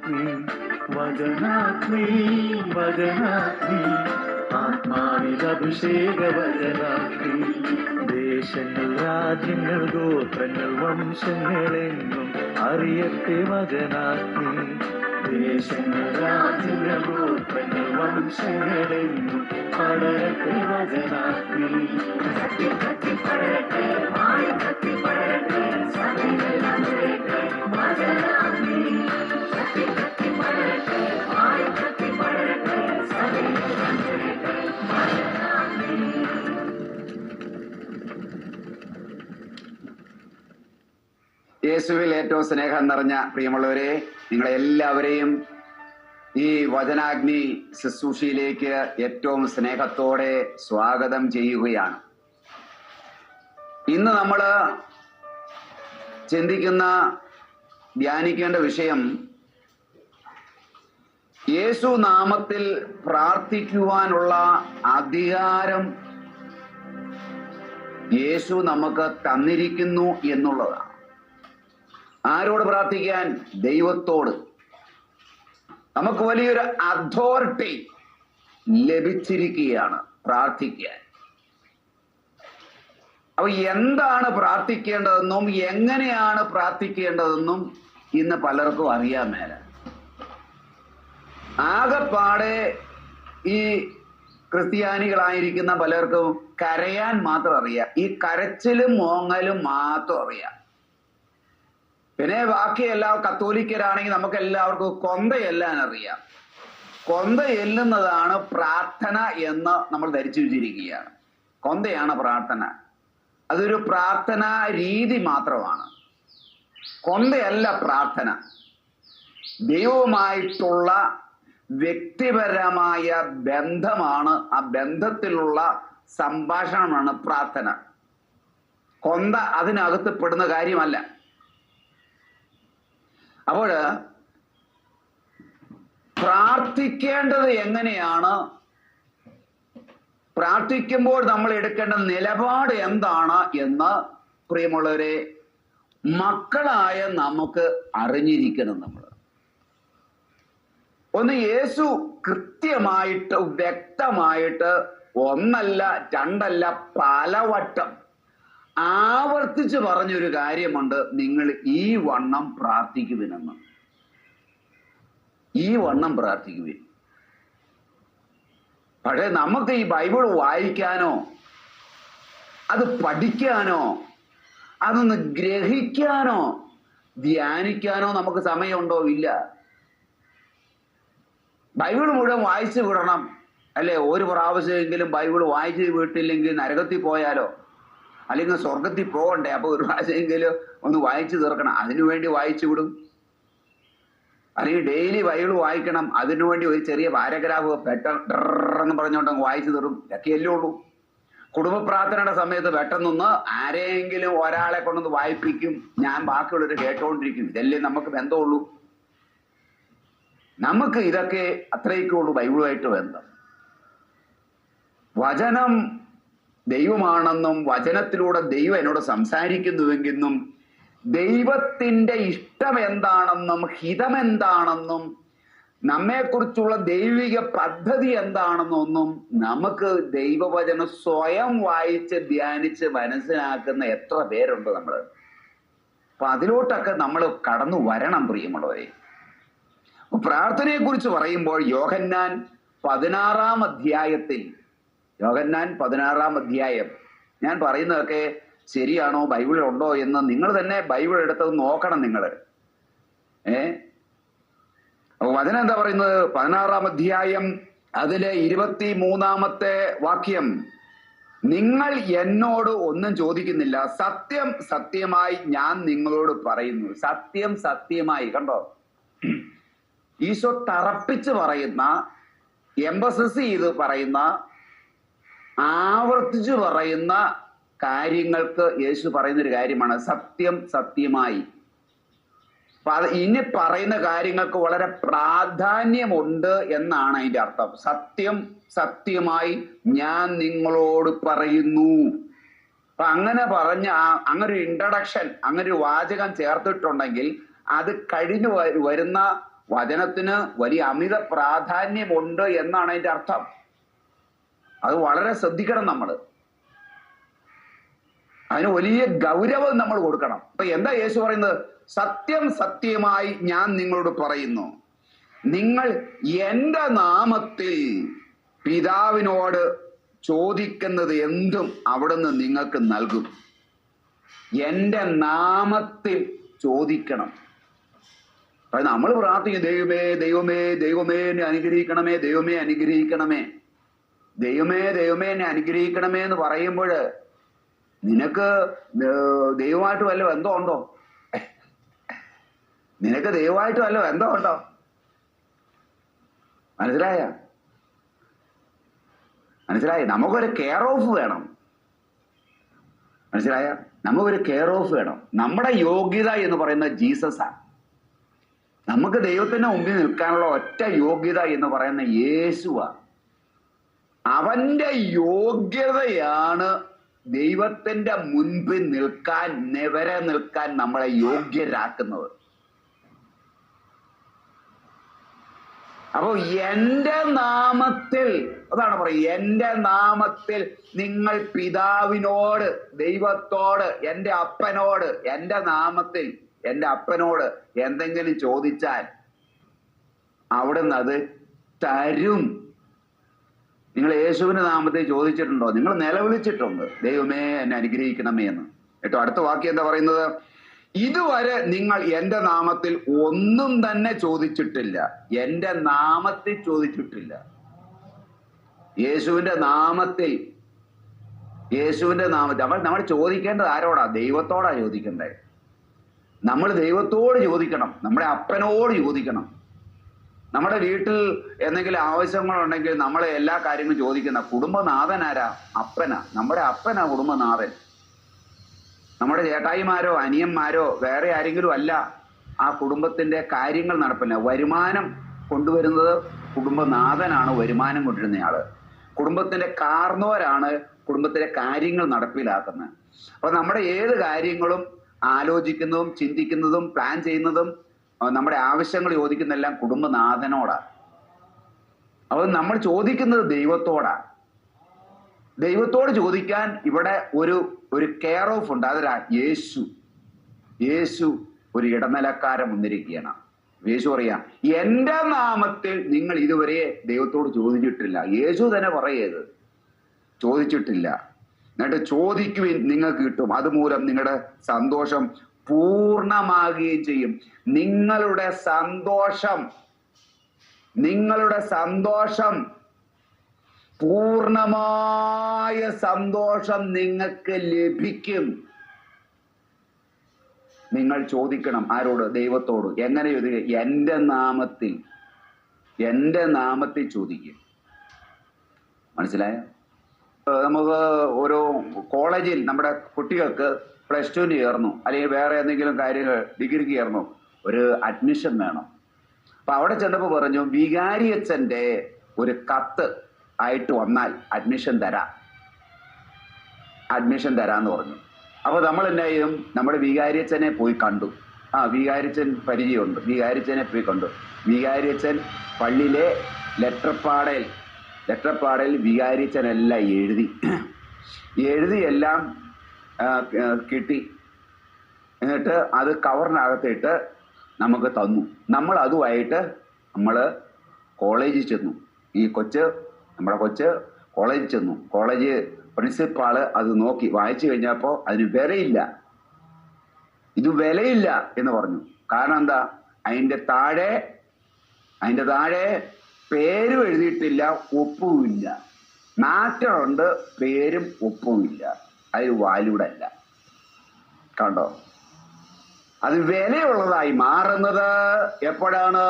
വചനാഗ്നി വചനാഗ്നി വചനാഗ്നി ആത്മാവിൽ അഭിഷേക വചനാഗ്നി ദേശങ്ങൾ രാജ്യങ്ങൾ ഗോത്രങ്ങൾ വംശങ്ങളെങ്ങും അറിയട്ടെ വചനാഗ്നി ദേശങ്ങൾ രാജ്യങ്ങൾ ഗോത്രങ്ങൾ വംശങ്ങളെങ്ങും പടരട്ടെ വചനാഗ്നി യേശുവിൽ ഏറ്റവും സ്നേഹം നിറഞ്ഞ പ്രിയമുള്ളവരെ, നിങ്ങളെല്ലാവരെയും ഈ വചനാഗ്നി ശുശ്രൂഷയിലേക്ക് ഏറ്റവും സ്നേഹത്തോടെ സ്വാഗതം ചെയ്യുകയാണ്. ഇന്ന് നമ്മൾ ചിന്തിക്കുന്ന ധ്യാനിക്കേണ്ട വിഷയം യേശു നാമത്തിൽ പ്രാർത്ഥിക്കുവാനുള്ള അധികാരം യേശു നമുക്ക് തന്നിരിക്കുന്നു എന്നുള്ളതാണ്. ആരോട് പ്രാർത്ഥിക്കാൻ? ദൈവത്തോട്. നമുക്ക് വലിയൊരു അതോറിറ്റി ലഭിച്ചിരിക്കുകയാണ് പ്രാർത്ഥിക്കാൻ. അപ്പൊ എന്താണ് പ്രാർത്ഥിക്കേണ്ടതെന്നും എങ്ങനെയാണ് പ്രാർത്ഥിക്കേണ്ടതെന്നും ഇന്ന് പലർക്കും അറിയാൻ മേല. ആകെപ്പാടെ ഈ ക്രിസ്ത്യാനികളായിരിക്കുന്ന പലർക്കും കരയാൻ മാത്രം അറിയാം. ഈ കരച്ചിലും മോങ്ങലും മാത്രം അറിയാം. പിന്നെ ബാക്കിയെല്ലാം കത്തോലിക്കരാണെങ്കിൽ നമുക്ക് എല്ലാവർക്കും കൊന്ത ചെല്ലാൻ അറിയാം. കൊന്ത ചെല്ലുന്നതാണ് പ്രാർത്ഥന എന്ന് നമ്മൾ ധരിച്ചു വെച്ചിരിക്കുകയാണ്. കൊന്തയാണ് പ്രാർത്ഥന. അതൊരു പ്രാർത്ഥനാ രീതി മാത്രമാണ്. കൊന്തയല്ല പ്രാർത്ഥന. ദൈവവുമായിട്ടുള്ള വ്യക്തിപരമായ ബന്ധമാണ്, ആ ബന്ധത്തിലുള്ള സംഭാഷണമാണ് പ്രാർത്ഥന. കൊന്ത അതിനകത്ത് പെടുന്ന കാര്യമല്ല. അപ്പോൾ പ്രാർത്ഥിക്കേണ്ടത് എങ്ങനെയാണ്, പ്രാർത്ഥിക്കുമ്പോൾ നമ്മൾ എടുക്കേണ്ട നിലപാട് എന്താണ് എന്ന് പ്രിയമുള്ളവരെ, മക്കളായ നമുക്ക് അറിഞ്ഞിരിക്കണം. നമ്മൾ ഒന്ന് യേശു കൃത്യമായിട്ട് വ്യക്തമായിട്ട് ഒന്നല്ല രണ്ടല്ല പലവട്ടം ആവർത്തിച്ച് പറഞ്ഞൊരു കാര്യമുണ്ട്. നിങ്ങൾ ഈ വണ്ണം പ്രാർത്ഥിക്കുവിനെന്ന്. ഈ വണ്ണം പ്രാർത്ഥിക്കുവിൻ. പക്ഷേ നമുക്ക് ഈ ബൈബിൾ വായിക്കാനോ അത് പഠിക്കാനോ അതൊന്ന് ഗ്രഹിക്കാനോ ധ്യാനിക്കാനോ നമുക്ക് സമയമുണ്ടോ? ഇല്ല. ബൈബിൾ മുഴുവൻ വായിച്ചു വിടണം അല്ലെ? ഒരു പ്രാവശ്യമെങ്കിലും ബൈബിൾ വായിച്ച് വിട്ടില്ലെങ്കിൽ നരകത്തിൽ പോയാലോ, അല്ലെങ്കിൽ സ്വർഗത്തിൽ പോകണ്ടേ? അപ്പൊ ഒരു പ്രാവശ്യമെങ്കിലും ഒന്ന് വായിച്ചു തീർക്കണം. അതിനുവേണ്ടി വായിച്ചു വിടും. അല്ലെങ്കിൽ ഡെയിലി ബൈബിൾ വായിക്കണം. അതിനുവേണ്ടി ഒരു ചെറിയ പാരഗ്രാഫ് പെട്ടെന്ന് പറഞ്ഞുകൊണ്ടങ്ങ് വായിച്ചു തീർക്കും. ഇതൊക്കെയല്ലേ ഉള്ളൂ. കുടുംബ പ്രാർത്ഥനയുടെ സമയത്ത് പെട്ടെന്നൊന്ന് ആരെങ്കിലും ഒരാളെ കൊണ്ടൊന്ന് വായിപ്പിക്കും, ഞാൻ ബാക്കിയുള്ളവർ കേട്ടോണ്ടിരിക്കും. ഇതല്ലേ നമുക്ക് ബന്ധമുള്ളൂ. നമുക്ക് ഇതൊക്കെ അത്രയൊക്കെ ഉള്ളൂ ബൈബിളുമായിട്ട് ബന്ധം. വചനം ദൈവമാണെന്നും വചനത്തിലൂടെ ദൈവം എന്നോട് സംസാരിക്കുന്നുവെങ്കിലും ദൈവത്തിന്റെ ഇഷ്ടം എന്താണെന്നും ഹിതം എന്താണെന്നും നമ്മെക്കുറിച്ചുള്ള ദൈവിക പദ്ധതി എന്താണെന്നൊന്നും നമുക്ക് ദൈവവചനം സ്വയം വായിച്ച് ധ്യാനിച്ച് മനസ്സിലാക്കുന്ന എത്ര പേരുണ്ട് നമ്മൾ. അപ്പൊ അതിലോട്ടൊക്കെ നമ്മൾ കടന്നു വരണം പ്രിയമുള്ളവരെ. പ്രാർത്ഥനയെ കുറിച്ച് പറയുമ്പോൾ യോഹന്നാൻ 16-ാം അധ്യായത്തിൽ, യോഹന്നാൻ 16-ാം അധ്യായം, ഞാൻ പറയുന്നതൊക്കെ ശരിയാണോ, ബൈബിളിൽ ഉണ്ടോ എന്ന് നിങ്ങൾ തന്നെ ബൈബിൾ എടുത്തത് നോക്കണം നിങ്ങൾ. അപ്പൊ വചനം എന്താ പറയുന്നത്? 16-ാം അധ്യായം അതിലെ 23-ാമത്തെ വാക്യം, നിങ്ങൾ എന്നോട് ഒന്നും ചോദിക്കുന്നില്ല, സത്യം സത്യമായി ഞാൻ നിങ്ങളോട് പറയുന്നു. സത്യം സത്യമായി. കണ്ടോ, ഈശോ തറപ്പിച്ച് പറയുന്ന, എംബസസ് ചെയ്ത് പറയുന്ന, ആവർത്തിച്ചു പറയുന്ന കാര്യങ്ങൾക്ക് യേശു പറയുന്നൊരു കാര്യമാണ് സത്യം സത്യമായി. അപ്പൊ അത് ഇനി പറയുന്ന കാര്യങ്ങൾക്ക് വളരെ പ്രാധാന്യമുണ്ട് എന്നാണ് അതിന്റെ അർത്ഥം. സത്യം സത്യമായി ഞാൻ നിങ്ങളോട് പറയുന്നു. അപ്പൊ അങ്ങനെ പറഞ്ഞ അങ്ങനെ ഒരു ഇൻട്രഡക്ഷൻ, അങ്ങനെ ഒരു വാചകം ചേർത്തിട്ടുണ്ടെങ്കിൽ അത് കഴിഞ്ഞു വരുന്ന വചനത്തിന് വലിയ അമിത പ്രാധാന്യമുണ്ട് എന്നാണ് അതിന്റെ അർത്ഥം. അത് വളരെ ശ്രദ്ധിക്കണം നമ്മൾ. അതിന് വലിയ ഗൗരവം നമ്മൾ കൊടുക്കണം. അപ്പൊ എന്താ യേശു പറയുന്നത്? സത്യം സത്യമായി ഞാൻ നിങ്ങളോട് പറയുന്നു, നിങ്ങൾ എൻ്റെ നാമത്തിൽ പിതാവിനോട് ചോദിക്കുന്നത് എന്തും അവിടുന്ന് നിങ്ങൾക്ക് നൽകും. എൻ്റെ നാമത്തിൽ ചോദിക്കണം. അപ്പൊ നമ്മൾ പ്രാർത്ഥിക്കും, ദൈവമേ ദൈവമേ ദൈവമേ എന്നെ അനുഗ്രഹിക്കണമേ, ദൈവമേ അനുഗ്രഹിക്കണമേ, ദൈവമേ ദൈവമേ എന്നെ അനുഗ്രഹിക്കണമേ എന്ന് പറയുമ്പോൾ നിനക്ക് ദൈവമായിട്ട് വല്ല ബന്ധമുണ്ടോ? നിനക്ക് ദൈവമായിട്ട് വല്ല ബന്ധമുണ്ടോ? മനസ്സിലായ? നമുക്കൊരു കെയർ ഓഫ് വേണം. മനസ്സിലായ? നമുക്കൊരു കെയർ ഓഫ് വേണം. നമ്മുടെ യോഗ്യത എന്ന് പറയുന്നത് ജീസസാണ്. നമുക്ക് ദൈവത്തിന്റെ മുമ്പിൽ നിൽക്കാനുള്ള ഒറ്റ യോഗ്യത എന്ന് പറയുന്ന യേശുവാണ്. അവന്റെ യോഗ്യതയാണ് ദൈവത്തിന്റെ മുൻപിൽ നിൽക്കാൻ, നിവരെ നിൽക്കാൻ നമ്മളെ യോഗ്യരാക്കുന്നത്. അപ്പോ എൻ്റെ നാമത്തിൽ, അതാണ് പറയുക, എൻ്റെ നാമത്തിൽ നിങ്ങൾ പിതാവിനോട്, ദൈവത്തോട്, എൻ്റെ അപ്പനോട്, എൻ്റെ നാമത്തിൽ എൻ്റെ അപ്പനോട് എന്തെങ്കിലും ചോദിച്ചാൽ അവിടുന്ന് അത് തരും. നിങ്ങൾ യേശുവിന്റെ നാമത്തിൽ ചോദിച്ചിട്ടുണ്ടോ? നിങ്ങൾ നിലവിളിച്ചിട്ടുണ്ട്, ദൈവമേ എന്നെ അനുഗ്രഹിക്കണമേ എന്ന്. കേട്ടോ, അടുത്ത വാക്യം എന്താ പറയുന്നത്? ഇതുവരെ നിങ്ങൾ എൻ്റെ നാമത്തിൽ ഒന്നും തന്നെ ചോദിച്ചിട്ടില്ല. എൻ്റെ നാമത്തിൽ ചോദിച്ചിട്ടില്ല. യേശുവിന്റെ നാമത്തിൽ നമ്മൾ ചോദിക്കേണ്ടത് ആരോടാ? ദൈവത്തോടാ ചോദിക്കണ്ടേ. നമ്മൾ ദൈവത്തോട് ചോദിക്കണം, നമ്മുടെ അപ്പനോട് ചോദിക്കണം. നമ്മുടെ വീട്ടിൽ എന്തെങ്കിലും ആവശ്യങ്ങളുണ്ടെങ്കിൽ നമ്മളെ എല്ലാ കാര്യങ്ങളും ചോദിക്കുന്ന കുടുംബനാഥൻ ആരാ? അപ്പനാ. നമ്മുടെ അപ്പനാ കുടുംബനാഥൻ. നമ്മുടെ ചേട്ടായിമാരോ അനിയന്മാരോ വേറെ ആരെങ്കിലും അല്ല ആ കുടുംബത്തിന്റെ കാര്യങ്ങൾ നടപ്പില്ല. വരുമാനം കൊണ്ടുവരുന്നത് കുടുംബനാഥനാണ്. വരുമാനം കൊണ്ടിരുന്നയാള് കുടുംബത്തിന്റെ കാർന്നോരാണ് കുടുംബത്തിലെ കാര്യങ്ങൾ നടപ്പിലാക്കുന്നത്. അപ്പൊ നമ്മുടെ ഏത് കാര്യങ്ങളും ആലോചിക്കുന്നതും ചിന്തിക്കുന്നതും പ്ലാൻ ചെയ്യുന്നതും നമ്മുടെ ആവശ്യങ്ങൾ ചോദിക്കുന്നതെല്ലാം കുടുംബനാഥനോടാ. അപ്പോൾ നമ്മൾ ചോദിക്കുന്നത് ദൈവത്തോടാ. ദൈവത്തോട് ചോദിക്കാൻ ഇവിടെ ഒരു കെയർ ഓഫ് ഉണ്ട്. അതിലാ യേശു ഒരു ഇടനിലക്കാരൻ വന്നിരിക്കുകയാണ്. യേശു പറയാം, എൻ്റെ നാമത്തിൽ നിങ്ങൾ ഇതുവരെ ദൈവത്തോട് ചോദിച്ചിട്ടില്ല. യേശു തന്നെ പറയത് ചോദിച്ചിട്ടില്ല. എന്നിട്ട് ചോദിക്കുവിൻ, നിങ്ങൾക്ക് കിട്ടും. അതുമൂലം നിങ്ങളുടെ സന്തോഷം പൂർണ്ണമാകുകയും ചെയ്യും. നിങ്ങളുടെ സന്തോഷം പൂർണ്ണമായ സന്തോഷം നിങ്ങൾക്ക് ലഭിക്കും. നിങ്ങൾ ചോദിക്കണം. ആരോട്? ദൈവത്തോട്. എങ്ങനെ ചോദിക്കുക? എൻ്റെ നാമത്തിൽ ചോദിക്കും. മനസ്സിലായോ? നമുക്ക് ഒരു കോളേജിൽ നമ്മുടെ കുട്ടികൾക്ക് +2 ചേർന്നു, അല്ലെങ്കിൽ വേറെ എന്തെങ്കിലും കാര്യങ്ങൾ ഡിഗ്രിക്ക് ചേർന്നു, ഒരു അഡ്മിഷൻ വേണം. അപ്പൊ അവിടെ ചെന്നപ്പോൾ പറഞ്ഞു, വികാരിയച്ഛൻ്റെ ഒരു കത്ത് ആയിട്ട് വന്നാൽ അഡ്മിഷൻ തരാന്ന് പറഞ്ഞു. അപ്പൊ നമ്മൾ എന്നാ ചെയ്യും? നമ്മുടെ വികാരിയച്ഛനെ പോയി കണ്ടു. വികാരിയച്ഛൻ പരിചയമുണ്ട്. വികാരിയച്ഛനെ പോയി കണ്ടു. വികാരിയച്ഛൻ പള്ളിയിലെ ലെറ്റർപാടയിൽ വികാരിയച്ഛനെല്ലാം എഴുതിയെല്ലാം കിട്ടി. എന്നിട്ട് അത് കവറിനകത്തിട്ട് നമുക്ക് തന്നു. നമ്മൾ അതുമായിട്ട് കോളേജിൽ ചെന്നു. നമ്മുടെ കൊച്ച് കോളേജിൽ ചെന്നു. കോളേജ് പ്രിൻസിപ്പാള് അത് നോക്കി വായിച്ചു കഴിഞ്ഞപ്പോൾ അതിന് വിലയില്ല എന്ന് പറഞ്ഞു. കാരണം എന്താ? അതിൻ്റെ താഴെ പേരും എഴുതിയിട്ടില്ല, ഒപ്പുമില്ല. മാറ്ററുണ്ട്, പേരും ഒപ്പുമില്ല. അത് വാല്യൂഡ് അല്ല. കണ്ടോ? അത് വിലയുള്ളതായി മാറുന്നത് എപ്പോഴാണ്?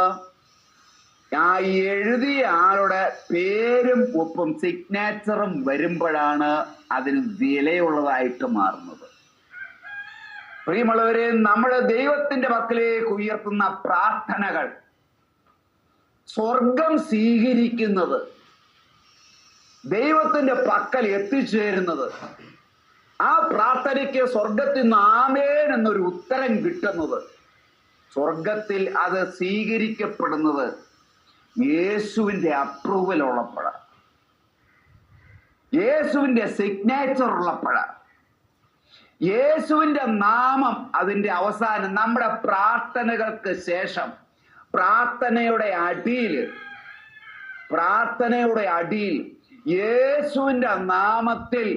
ആ എഴുതിയ ആളുടെ പേരും ഒപ്പും സിഗ്നേച്ചറും വരുമ്പോഴാണ് അതിന് വിലയുള്ളതായിട്ട് മാറുന്നത്. പ്രിയമുള്ളവരെ, നമ്മുടെ ദൈവത്തിന്റെ പക്കലേക്ക് ഉയർത്തുന്ന പ്രാർത്ഥനകൾ സ്വർഗം സ്വീകരിക്കുന്നത്, ദൈവത്തിന്റെ പക്കൽ എത്തിച്ചേരുന്നത്, ആ പ്രാർത്ഥനയ്ക്ക് സ്വർഗത്തിൽ നിന്ന് ആമേൻ എന്നൊരു ഉത്തരം കിട്ടുന്നത് സ്വർഗത്തിൽ അത് സ്വീകരിക്കപ്പെടുന്നത് യേശുവിൻ്റെ അപ്രൂവൽ ഉള്ളപ്പോഴാണ്, യേശുവിൻ്റെ സിഗ്നേച്ചർ ഉള്ളപ്പോഴാണ്, യേശുവിൻ്റെ നാമം അതിൻ്റെ അവസാനം നമ്മുടെ പ്രാർത്ഥനകൾക്ക് ശേഷം പ്രാർത്ഥനയുടെ അടിയിൽ യേശുവിൻ്റെ നാമത്തിൽ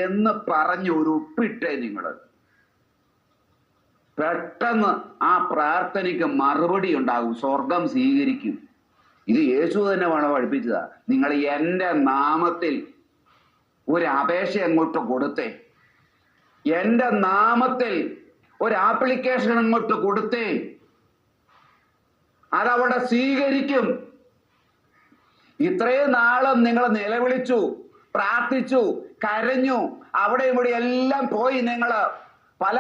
എന്ന് പറഞ്ഞ് ഒരു ഒപ്പിട്ടേ നിങ്ങൾ. പെട്ടെന്ന് ആ പ്രാർത്ഥനയ്ക്ക് മറുപടി ഉണ്ടാകും, സ്വർഗം സ്വീകരിക്കും. ഇത് യേശു തന്നെ വേണം പഠിപ്പിച്ചതാ. നിങ്ങൾ എൻ്റെ നാമത്തിൽ ഒരു അപേക്ഷ അങ്ങോട്ട് കൊടുത്തേ, എൻ്റെ നാമത്തിൽ ഒരു ആപ്ലിക്കേഷൻ അങ്ങോട്ട് കൊടുത്തേ, അതവിടെ സ്വീകരിക്കും. ഇത്രയും നാളും നിങ്ങൾ നിലവിളിച്ചു, പ്രാർത്ഥിച്ചു, കരഞ്ഞു, അവിടെ ഇവിടെ എല്ലാം പോയി, നിങ്ങൾ പല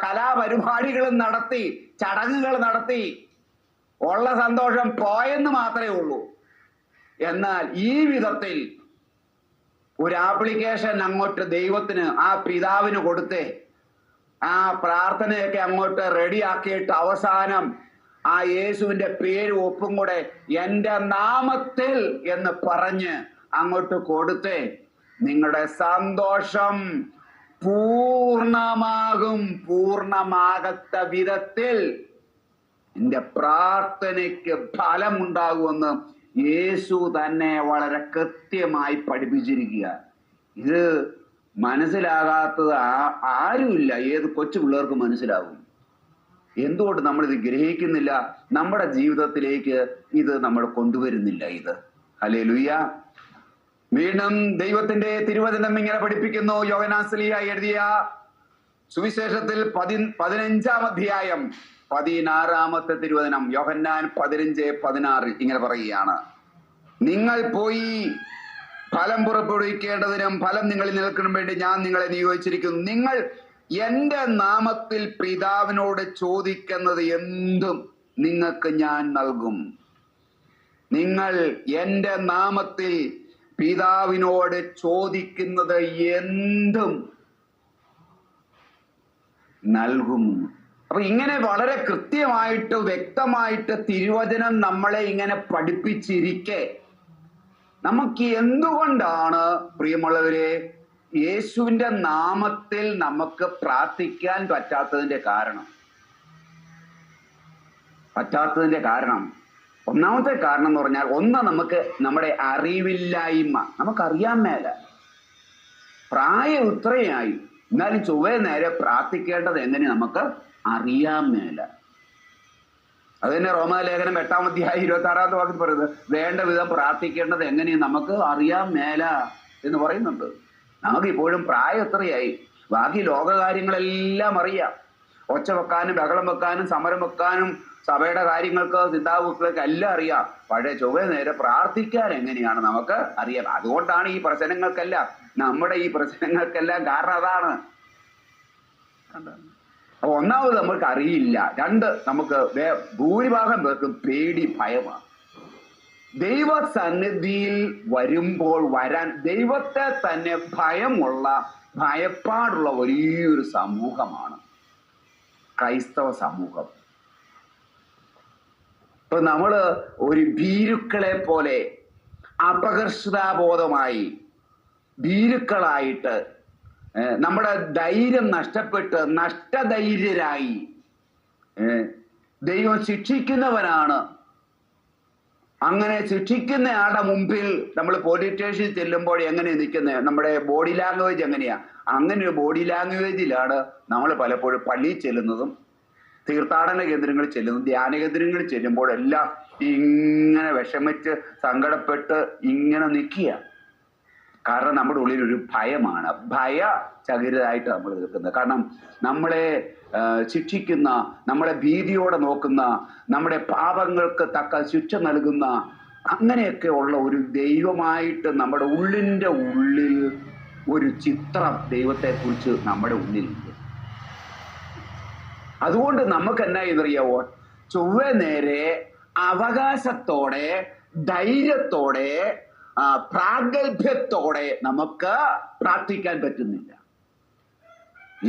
കലാപരിപാടികളും നടത്തി, ചടങ്ങുകൾ നടത്തി, ഉള്ള സന്തോഷം പോയെന്ന് മാത്രമേ ഉള്ളൂ. എന്നാൽ ഈ വിധത്തിൽ ഒരു ആപ്ലിക്കേഷൻ അങ്ങോട്ട് ദൈവത്തിന്, ആ പിതാവിന് കൊടുത്തേ, ആ പ്രാർത്ഥനയൊക്കെ അങ്ങോട്ട് റെഡിയാക്കിയിട്ട് അവസാനം ആ യേശുവിൻ്റെ പേര് ഒപ്പും കൂടെ എൻ്റെ നാമത്തിൽ എന്ന് പറഞ്ഞ് അങ്ങോട്ട് കൊടുത്തേ, നിങ്ങളുടെ സന്തോഷം പൂർണ്ണമാകും. പൂർണ്ണമാകത്ത വിധത്തിൽ എൻ്റെ പ്രാർത്ഥനയ്ക്ക് ഫലമുണ്ടാകുമെന്ന് യേശു തന്നെ വളരെ കൃത്യമായി പഠിപ്പിച്ചിരിക്കുക. ഇത് മനസ്സിലാകാത്തത് ആരുമില്ല. ഏത് കൊച്ചു പിള്ളേർക്ക് മനസ്സിലാകും. എന്തുകൊണ്ട് നമ്മളിത് ഗ്രഹിക്കുന്നില്ല? നമ്മുടെ ജീവിതത്തിലേക്ക് ഇത് നമ്മൾ കൊണ്ടുവരുന്നില്ല. ഇത് ഹല്ലേലൂയ. വീണ്ടും ദൈവത്തിന്റെ തിരുവചനം ഇങ്ങനെ പഠിപ്പിക്കുന്നു. യോഹന്നാൻ ശ്ലീഹ എഴുതിയ സുവിശേഷത്തിൽ 15-ാം അധ്യായം 16-ാമത്തെ തിരുവചനം, യോഹന്നാൻ 15:16 ഇങ്ങനെ പറയുകയാണ്: നിങ്ങൾ പോയി ഫലം പുറപ്പെടുവിക്കേണ്ടതിനും ഫലം നിങ്ങളിൽ നിൽക്കണം വേണ്ടി ഞാൻ നിങ്ങളെ നിയോഗിച്ചിരിക്കുന്നു. നിങ്ങൾ എൻ്റെ നാമത്തിൽ പിതാവിനോട് ചോദിക്കുന്നത് എന്തും നിങ്ങൾക്ക് ഞാൻ നൽകും. നിങ്ങൾ എൻ്റെ നാമത്തിൽ പിതാവിനോട് ചോദിക്കുന്നത് എന്തും നൽകും. അപ്പൊ ഇങ്ങനെ വളരെ കൃത്യമായിട്ട് വ്യക്തമായിട്ട് തിരുവചനം നമ്മളെ ഇങ്ങനെ പഠിപ്പിച്ചിരിക്കെ നമുക്ക് എന്തുകൊണ്ടാണ് പ്രിയമുള്ളവരെ യേശുവിൻ്റെ നാമത്തിൽ നമുക്ക് പ്രാർത്ഥിക്കാൻ പറ്റാത്തതിന്റെ കാരണം ഒന്നാമത്തെ കാരണം എന്ന് പറഞ്ഞാൽ, ഒന്ന് നമുക്ക് നമ്മുടെ അറിവില്ലായ്മ. നമുക്കറിയാൻ മേല, പ്രായം ഇത്രയായി, എന്നാലും ചൊവ്വേ നേരെ പ്രാർത്ഥിക്കേണ്ടത് എങ്ങനെ നമുക്ക് അറിയാൻ മേല. അത് തന്നെ റോമാലേഖനം 8-ാം അധ്യായം 26-ാമത്തെ വാക്യത്തിൽ പറയുന്നത്, വേണ്ട വിധം പ്രാർത്ഥിക്കേണ്ടത് എങ്ങനെയും നമുക്ക് അറിയാൻ മേല എന്ന് പറയുന്നുണ്ട്. നമുക്ക് ഇപ്പോഴും പ്രായം എത്രയായി, ബാക്കി ലോകകാര്യങ്ങളെല്ലാം അറിയാം. ഒച്ച വെക്കാനും ബഹളം വെക്കാനും സമരം വെക്കാനും സഭയുടെ കാര്യങ്ങൾക്ക് ചിന്താവുകൾക്ക് എല്ലാം അറിയാം. പഴയ ചൊവ്വേ നേരെ പ്രാർത്ഥിക്കാൻ എങ്ങനെയാണ് നമുക്ക് അറിയാം. അതുകൊണ്ടാണ് ഈ പ്രശ്നങ്ങൾക്കെല്ലാം, നമ്മുടെ ഈ പ്രശ്നങ്ങൾക്കെല്ലാം കാരണം അതാണ്. അപ്പൊ ഒന്നാമത് നമുക്ക് അറിയില്ല, രണ്ട് നമുക്ക് ഭൂരിഭാഗം പേർക്കും പേടി, ഭയമാണ്. ദൈവസന്നിധിയിൽ വരുമ്പോൾ ദൈവത്തെ തന്നെ ഭയപ്പാടുള്ള വലിയൊരു സമൂഹമാണ് ക്രൈസ്തവ സമൂഹം. ഇപ്പൊ നമ്മള് ഒരു ഭീരുക്കളെ പോലെ അപകർഷതാബോധമായി ഭീരുക്കളായിട്ട് നമ്മുടെ ധൈര്യം നഷ്ടപ്പെട്ട് നഷ്ടധൈര്യരായി ദൈവം ശിക്ഷിക്കുന്നവനാണ്. അങ്ങനെ ശിക്ഷിക്കുന്നയാളുടെ മുമ്പിൽ നമ്മൾ പോലീസ് സ്റ്റേഷനിൽ ചെല്ലുമ്പോൾ എങ്ങനെ നിൽക്കുന്നത്, നമ്മുടെ ബോഡി ലാംഗ്വേജ് എങ്ങനെയാ, അങ്ങനെ ഒരു ബോഡി ലാംഗ്വേജിലാണ് നമ്മൾ പലപ്പോഴും പള്ളിയിൽ ചെല്ലുന്നതും തീർത്ഥാടന കേന്ദ്രങ്ങളിൽ ചെല്ലുന്നതും ധ്യാന കേന്ദ്രങ്ങളിൽ ചെല്ലുമ്പോഴെല്ലാം ഇങ്ങനെ വിഷമിച്ച് സങ്കടപ്പെട്ട് ഇങ്ങനെ നിൽക്കുക. കാരണം നമ്മുടെ ഉള്ളിൽ ഒരു ഭയമാണ്, ഭയചകിതരായിട്ട് നമ്മൾ നിൽക്കുന്നത്. കാരണം നമ്മളെ ശിക്ഷിക്കുന്ന, നമ്മളെ ഭീതിയോടെ നോക്കുന്ന, നമ്മുടെ പാപങ്ങൾക്ക് തക്ക ശിക്ഷ നൽകുന്ന അങ്ങനെയൊക്കെ ഉള്ള ഒരു ദൈവമായിട്ട് നമ്മുടെ ഉള്ളിൻ്റെ ഉള്ളിൽ ഒരു ചിത്രം ദൈവത്തെക്കുറിച്ച് നമ്മുടെ ഉള്ളിലുണ്ട്. അതുകൊണ്ട് നമുക്ക് എന്നാ ഇതറിയാവോ, ചൊവ്വേ നേരെ അവകാശത്തോടെ ധൈര്യത്തോടെ പ്രാഗൽഭ്യത്തോടെ നമുക്ക് പ്രാർത്ഥിക്കാൻ പറ്റുന്നില്ല.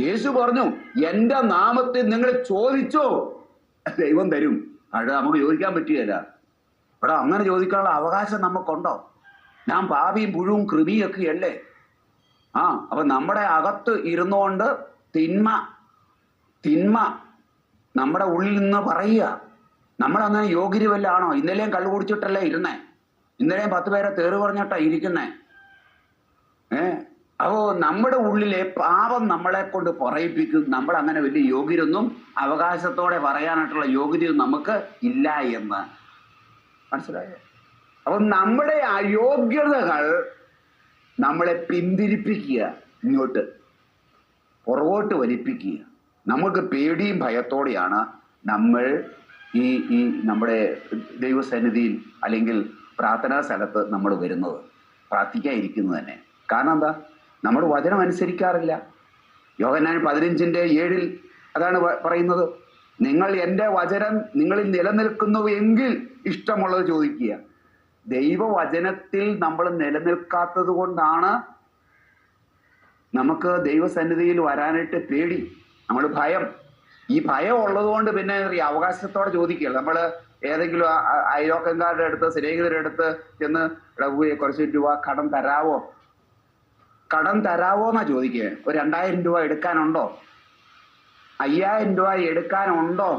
യേശു പറഞ്ഞു, എൻ്റെ നാമത്തിൽ നിങ്ങൾ ചോദിച്ചോ ദൈവം തരും. അത് നമുക്ക് ചോദിക്കാൻ പറ്റുകയില്ല. ഇവിടെ അങ്ങനെ ചോദിക്കാനുള്ള അവകാശം നമുക്കുണ്ടോ? ഞാൻ പാപിയും പുഴുവും കൃമിയൊക്കെ അല്ലേ? അപ്പൊ നമ്മുടെ അകത്ത് ഇരുന്നുകൊണ്ട് തിന്മ നമ്മുടെ ഉള്ളിൽ നിന്ന് പറയുക. നമ്മളങ്ങനെ യോഗ്യര് വല്ലാണോ? ഇന്നലെയും കള്ളു കുടിച്ചിട്ടല്ലേ ഇരുന്നേ? ഇന്നലെയും 10 പേരെ തേറ് പറഞ്ഞിട്ടാ ഇരിക്കുന്നേ. അപ്പോ നമ്മുടെ ഉള്ളിലെ പാപം നമ്മളെ കൊണ്ട് പറയിപ്പിക്കും. നമ്മൾ അങ്ങനെ വലിയ യോഗ്യരൊന്നും അവകാശത്തോടെ പറയാനായിട്ടുള്ള യോഗ്യതയും നമുക്ക് ഇല്ല എന്ന് മനസ്സിലായോ? അപ്പൊ നമ്മുടെ അയോഗ്യതകൾ നമ്മളെ പിന്തിരിപ്പിക്കുക, ഇങ്ങോട്ട് പുറകോട്ട് വലിപ്പിക്കുക. നമുക്ക് പേടിയും ഭയത്തോടെയാണ് നമ്മൾ ഈ നമ്മുടെ ദൈവസന്നിധിയിൽ അല്ലെങ്കിൽ പ്രാർത്ഥനാ സ്ഥലത്ത് നമ്മൾ വരുന്നത്, പ്രാർത്ഥിക്കാതിരിക്കുന്നത് തന്നെ. കാരണം എന്താ? നമ്മൾ വചനം അനുസരിക്കാറില്ല. യോഹന്നാൻ 15:7 അതാണ് പറയുന്നത്, നിങ്ങൾ എൻ്റെ വചനം നിങ്ങളിൽ നിലനിൽക്കുന്നു എങ്കിൽ ഇഷ്ടമുള്ളത് ചോദിക്കുക. ദൈവവചനത്തിൽ നമ്മൾ നിലനിൽക്കാത്തത് കൊണ്ടാണ് നമുക്ക് ദൈവസന്നിധിയിൽ വരാനായിട്ട് പേടി, നമ്മൾ ഭയം. ഈ ഭയം ഉള്ളത് കൊണ്ട് പിന്നെ അവകാശത്തോടെ ചോദിക്കുകയല്ല. നമ്മൾ ഏതെങ്കിലും അയലോക്കംകാരുടെ അടുത്ത്, സ്നേഹിതരുടെ അടുത്ത് ചെന്ന് കുറച്ച് രൂപ കടം തരാവോ എന്നാ ചോദിക്കുക. ഒരു 2000 രൂപ എടുക്കാനുണ്ടോ? 5000 രൂപ എടുക്കാനുണ്ടോ?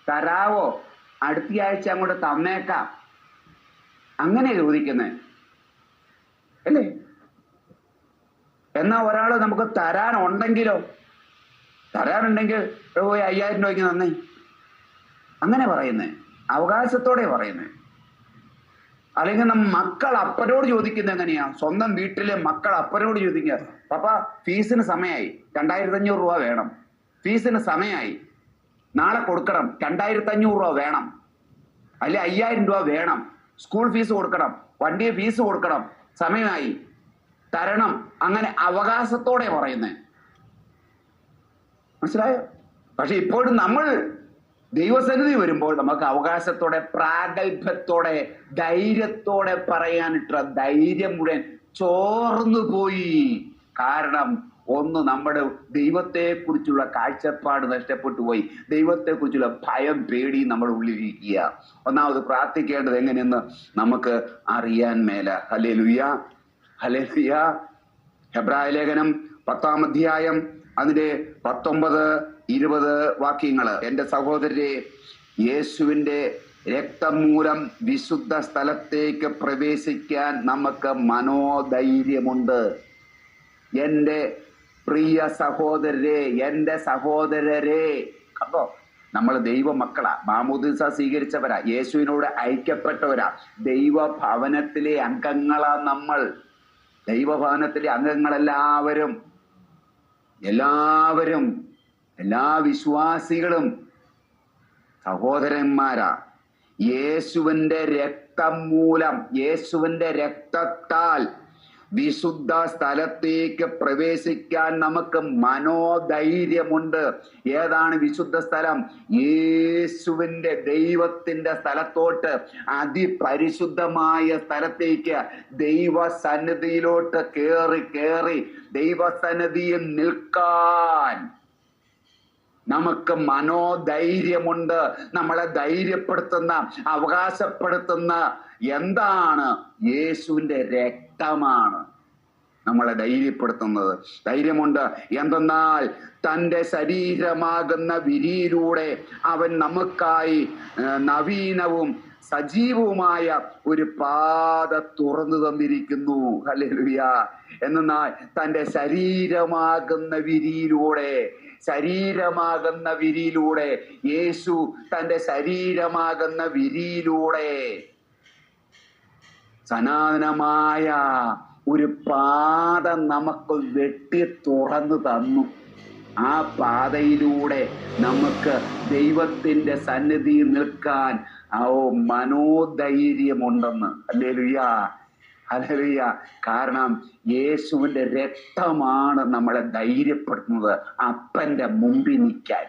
തരാവോ? അടുത്ത ആഴ്ച അങ്ങോട്ട് തന്നേക്കാം. അങ്ങനെ ചോദിക്കുന്നേ അല്ലേ? എന്നാ ഒരാൾ നമുക്ക് തരാനുണ്ടെങ്കിൽ പോയി 5000 രൂപയ്ക്ക് തന്നേ, അങ്ങനെ പറയുന്നേ, അവകാശത്തോടെ പറയുന്നേ. അല്ലെങ്കിൽ മക്കൾ അപ്പനോട് ചോദിക്കുന്നത് എങ്ങനെയാ? സ്വന്തം വീട്ടിലെ മക്കൾ അപ്പനോട് ചോദിക്കുക, പപ്പ ഫീസിന് സമയമായി, 2500 രൂപ വേണം. ഫീസിന് സമയമായി, നാളെ കൊടുക്കണം, 2500 രൂപ വേണം, അല്ലെ 5000 രൂപ വേണം. സ്കൂൾ ഫീസ് കൊടുക്കണം, വണ്ടി ഫീസ് കൊടുക്കണം, സമയമായി, തരണം. അങ്ങനെ അവകാശത്തോടെ പറയുന്നേ, മനസ്സിലായോ? പക്ഷെ ഇപ്പോഴും നമ്മൾ ദൈവസന്നിധി വരുമ്പോൾ നമുക്ക് അവകാശത്തോടെ, പ്രാഗൽഭ്യത്തോടെ, ധൈര്യത്തോടെ പറയാനിട്ട ധൈര്യം മുഴുവൻ ചോർന്നു പോയി. കാരണം ഒന്ന്, നമ്മുടെ ദൈവത്തെക്കുറിച്ചുള്ള കാഴ്ചപ്പാട് നഷ്ടപ്പെട്ടു പോയി. ദൈവത്തെക്കുറിച്ചുള്ള ഭയം, പേടി നമ്മുടെ ഉള്ളിലിരിക്കുക. ഒന്നാമത് പ്രാർത്ഥിക്കേണ്ടത് എങ്ങനെയെന്ന് നമുക്ക് അറിയാൻ മേല. Hallelujah, hallelujah. ഹെബ്രായ ലേഖനം 10-ാം അധ്യായം അതിന്റെ 19-20 വാക്യങ്ങള്. എൻ്റെ സഹോദരരെ, യേശുവിൻ്റെ രക്തം മൂലം വിശുദ്ധ സ്ഥലത്തേക്ക് പ്രവേശിക്കാൻ നമുക്ക് മനോധൈര്യമുണ്ട്. എൻ്റെ പ്രിയ സഹോദരരെ, എൻ്റെ സഹോദരരെ, കണ്ടോ, നമ്മൾ ദൈവമക്കളാ, മാമോദീസ സ്വീകരിച്ചവരാ, യേശുവിനോട് ഐക്യപ്പെട്ടവരാ, ദൈവഭവനത്തിലെ അംഗങ്ങളാ നമ്മൾ. ദൈവഭവനത്തിലെ അംഗങ്ങളെല്ലാവരും, എല്ലാ വിശ്വാസികളും സഹോദരന്മാരാ. യേശുവിൻ്റെ രക്തം മൂലം, യേശുവിൻ്റെ രക്തത്താൽ വിശുദ്ധ സ്ഥലത്തേക്ക് പ്രവേശിക്കാൻ നമുക്ക് മനോധൈര്യമുണ്ട്. ഏതാണ് വിശുദ്ധ സ്ഥലം? യേശുവിൻ്റെ, ദൈവത്തിൻ്റെ സ്ഥലത്തോട്ട്, അതിപരിശുദ്ധമായ സ്ഥലത്തേക്ക്, ദൈവസന്നിധിയിലോട്ട് കയറി ദൈവസന്നിധിയിൽ നിൽക്കാൻ നമുക്ക് മനോധൈര്യമുണ്ട്. നമ്മളെ ധൈര്യപ്പെടുത്തുന്ന, അവകാശപ്പെടുത്തുന്ന എന്താണ്? യേശുവിൻ്റെ രക്തമാണ് നമ്മളെ ധൈര്യപ്പെടുത്തുന്നത്. ധൈര്യമുണ്ട്. എന്തെന്നാൽ തൻ്റെ ശരീരമാകുന്ന വിരിയിലൂടെ അവൻ നമുക്കായി നവീനവും സജീവവുമായ ഒരു പാത തുറന്നു തന്നിരിക്കുന്നു. ഹല്ലേലൂയ. എന്നാൽ തൻ്റെ ശരീരമാകുന്ന വിരിയിലൂടെ യേശു തൻ്റെ ശരീരമാകുന്ന വിരിയിലൂടെ സനാതനമായ ഒരു പാത നമുക്ക് വെട്ടി തുറന്നു തന്നു. ആ പാതയിലൂടെ നമുക്ക് ദൈവത്തിൻ്റെ സന്നിധിയിൽ നിൽക്കാൻ മനോധൈര്യമുണ്ടെന്ന്. Hallelujah, hallelujah. കാരണം യേശുവിൻ്റെ രക്തമാണ് നമ്മളെ ധൈര്യപ്പെടുത്തുന്നത് അപ്പൻ്റെ മുമ്പിൽ നിൽക്കാൻ.